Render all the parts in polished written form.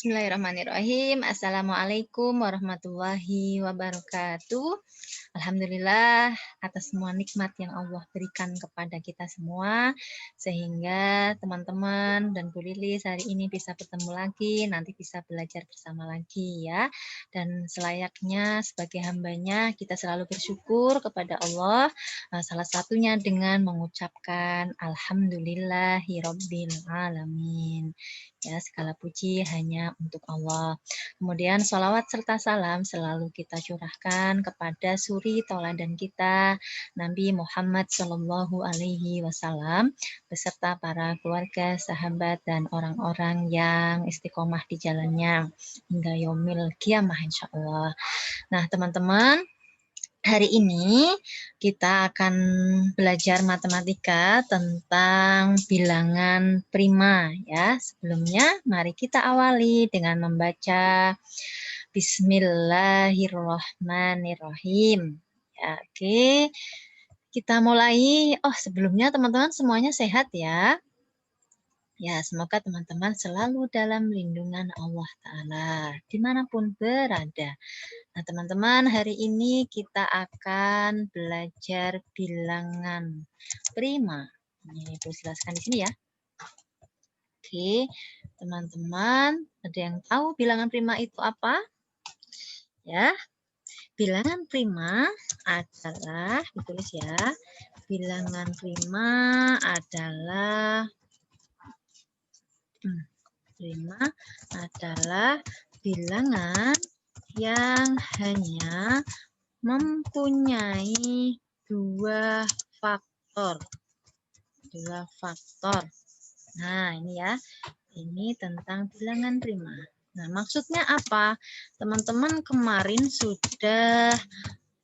Bismillahirrahmanirrahim. Assalamualaikum warahmatullahi wabarakatuh. Alhamdulillah atas semua nikmat yang Allah berikan kepada kita semua, sehingga teman-teman dan Bu Lilis hari ini bisa bertemu lagi, nanti bisa belajar bersama lagi ya. Dan selayaknya sebagai hambanya kita selalu bersyukur kepada Allah, salah satunya dengan mengucapkan Alhamdulillahirabbil alamin. Ya, segala puji hanya untuk Allah. Kemudian sholawat serta salam selalu kita curahkan kepada suri tauladan kita, Nabi Muhammad Shallallahu Alaihi Wasallam, beserta para keluarga, sahabat, dan orang-orang yang istiqomah di jalannya hingga yaumil kiamah insya Allah. Nah, teman-teman, hari ini kita akan belajar matematika tentang bilangan prima ya. Sebelumnya mari kita awali dengan membaca Bismillahirrahmanirrahim. Ya, oke. Kita mulai. Oh, sebelumnya teman-teman semuanya sehat ya. Ya, semoga teman-teman selalu dalam lindungan Allah Ta'ala, dimanapun berada. Nah, teman-teman, hari ini kita akan belajar bilangan prima. Ini Bu jelaskan di sini ya. Oke, teman-teman, ada yang tahu bilangan prima itu apa? Ya, bilangan prima adalah, ditulis ya, bilangan prima adalah bilangan yang hanya mempunyai dua faktor. Nah, ini ya. Ini tentang bilangan prima. Nah, maksudnya apa? Teman-teman kemarin sudah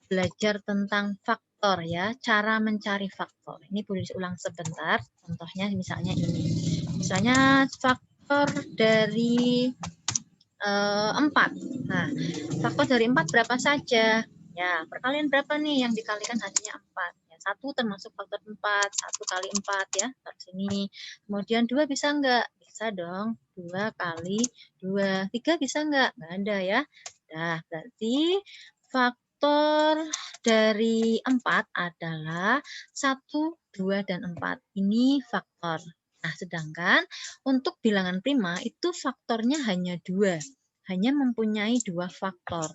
belajar tentang faktor ya, cara mencari faktor. Ini boleh diulang sebentar. Contohnya misalnya ini. Misalnya faktor dari 4. Nah, faktor dari 4 berapa saja? Ya, perkalian berapa nih yang dikalikan hasilnya 4? Ya, 1 termasuk faktor 4, 1 kali 4 ya, taruh sini. Kemudian 2 bisa enggak? Bisa dong, 2 kali 2. 3 bisa enggak? Enggak ada ya. Nah, berarti faktor dari 4 adalah 1, 2, dan 4. Ini faktor. Nah, sedangkan untuk bilangan prima itu faktornya hanya 2. Hanya mempunyai 2 faktor.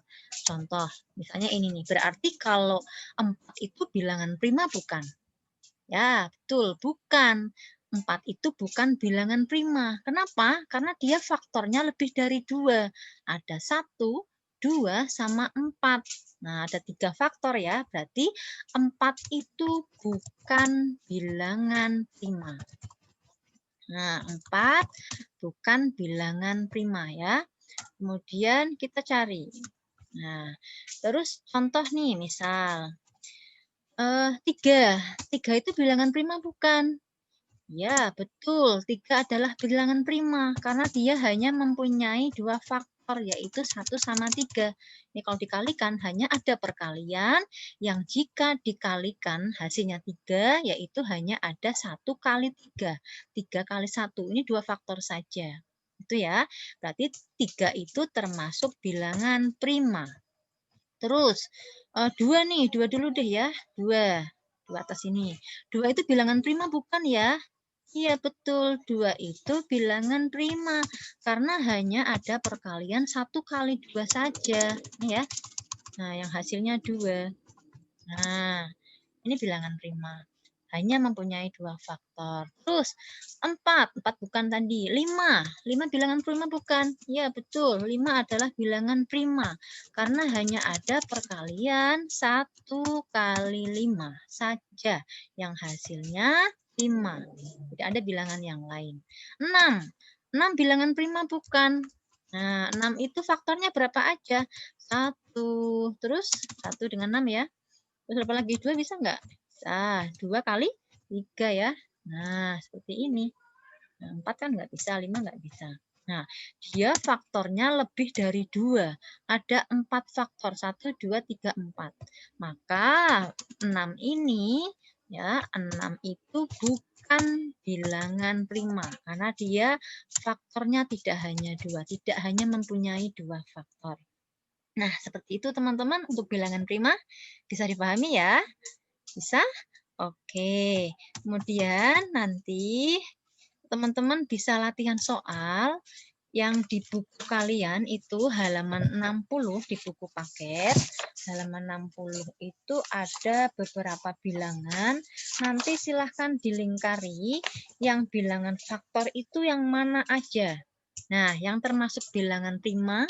Contoh, misalnya ini nih. Berarti kalau 4 itu bilangan prima bukan? Ya, betul, bukan. 4 itu bukan bilangan prima. Kenapa? Karena dia faktornya lebih dari 2. Ada 1, 2, sama 4. Nah, ada 3 faktor ya. Berarti 4 itu bukan bilangan prima. Nah, 4 bukan bilangan prima ya. Kemudian kita cari. Nah, terus contoh nih, misal 3. 3 itu bilangan prima bukan? Ya, betul. 3 adalah bilangan prima karena dia hanya mempunyai 2 faktor, yaitu 1 sama 3. Ini kalau dikalikan hanya ada perkalian yang jika dikalikan hasilnya 3, yaitu hanya ada 1 kali 3. 3 kali 1, ini 2 faktor saja. Itu ya, berarti 3 itu termasuk bilangan prima. Terus, 2 nih, 2 dulu deh ya, 2. 2 atas ini. 2 itu bilangan prima bukan ya? Iya betul, 2 itu bilangan prima karena hanya ada perkalian 1 kali 2 saja, ini ya. Nah, yang hasilnya 2. Nah, ini bilangan prima. Hanya mempunyai 2 faktor. Terus 4 bukan tadi. 5 bilangan prima bukan? Ya betul, 5 adalah bilangan prima karena hanya ada perkalian 1 kali 5 saja yang hasilnya 5. Tidak ada bilangan yang lain. 6 bilangan prima bukan? Nah, 6 itu faktornya berapa aja? 1. Terus 1 dengan 6 ya. Terus berapa lagi? 2 bisa enggak? Bisa. 2 kali 3 ya. Nah, seperti ini. Nah, 4 kan enggak bisa, 5 enggak bisa. Nah, dia faktornya lebih dari 2. Ada 4 faktor. 1, 2, 3, 4. Maka 6 ini, ya, 6 itu bukan bilangan prima karena dia faktornya tidak hanya 2, tidak hanya mempunyai 2 faktor. Nah, seperti itu teman-teman untuk bilangan prima. Bisa dipahami ya? Bisa? Oke. Kemudian nanti teman-teman bisa latihan soal yang di buku kalian itu halaman 60 di buku paket. Halaman 60 itu ada beberapa bilangan. Nanti silahkan dilingkari yang bilangan faktor itu yang mana aja. Nah, yang termasuk bilangan prima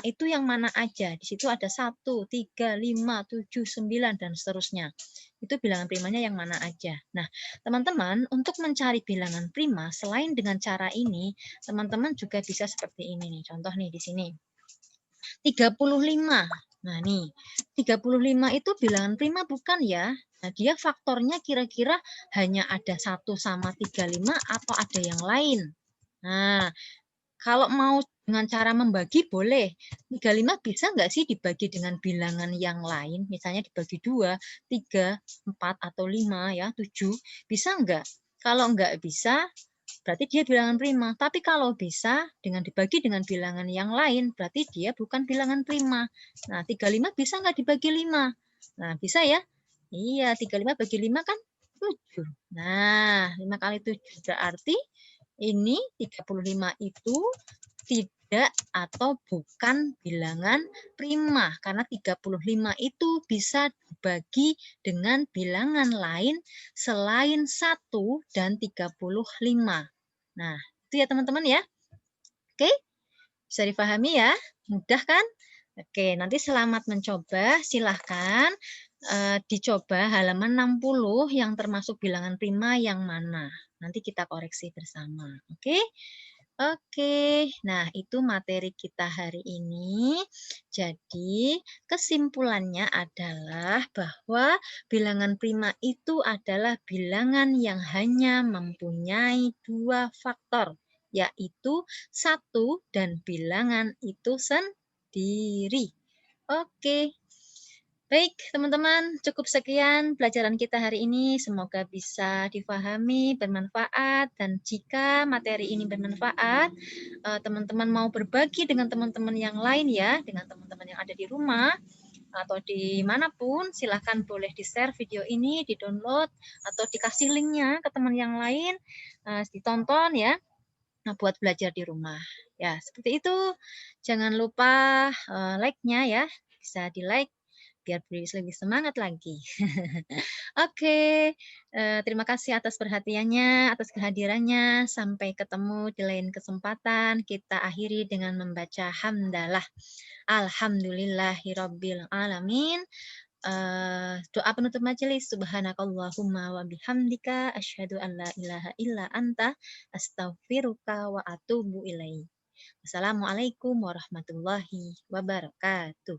itu yang mana aja? Di situ ada 1, 3, 5, 7, 9, dan seterusnya. Itu bilangan primanya yang mana aja. Nah, teman-teman, untuk mencari bilangan prima, selain dengan cara ini, teman-teman juga bisa seperti ini nih. Contoh nih di sini. 35. Nah, nih. 35 itu bilangan prima bukan ya? Nah, dia faktornya kira-kira hanya ada 1 sama 35 atau ada yang lain? Nah, kalau mau dengan cara membagi boleh. 35 bisa nggak sih dibagi dengan bilangan yang lain? Misalnya dibagi 2, 3, 4, atau 5, ya, 7. Bisa nggak? Kalau nggak bisa, berarti dia bilangan prima. Tapi kalau bisa dengan dibagi dengan bilangan yang lain, berarti dia bukan bilangan prima. Nah, 35 bisa nggak dibagi 5? Nah, bisa ya? Iya, 35 bagi 5 kan 7. Nah, 5 kali 7 berarti ini 35 itu tidak atau bukan bilangan prima karena 35 itu bisa dibagi dengan bilangan lain selain 1 dan 35. Nah, itu ya teman-teman ya. Oke, bisa dipahami ya? Mudah kan? Oke, nanti selamat mencoba. Silahkan dicoba halaman 60 yang termasuk bilangan prima yang mana. Nanti kita koreksi bersama. Oke? Oke, nah itu materi kita hari ini. Jadi kesimpulannya adalah bahwa bilangan prima itu adalah bilangan yang hanya mempunyai 2 faktor, yaitu 1 dan bilangan itu sendiri. Oke. Baik, teman-teman, cukup sekian pelajaran kita hari ini. Semoga bisa difahami, bermanfaat, dan jika materi ini bermanfaat, teman-teman mau berbagi dengan teman-teman yang lain ya, dengan teman-teman yang ada di rumah atau dimanapun, silahkan boleh di-share video ini, di-download, atau dikasih linknya ke teman yang lain, ditonton ya, buat belajar di rumah. Ya, seperti itu. Jangan lupa like-nya ya, bisa di-like biar Bris lebih semangat lagi. Oke, terima kasih atas perhatiannya, atas kehadirannya. Sampai ketemu di lain kesempatan. Kita akhiri dengan membaca hamdalah. Alhamdulillahirabbil alamin. Doa penutup majelis. Subhanakallahumma wa bihamdika asyhadu an la ilaha illa anta astaghfiruka wa atubu ilaik. Wassalamualaikum warahmatullahi wabarakatuh.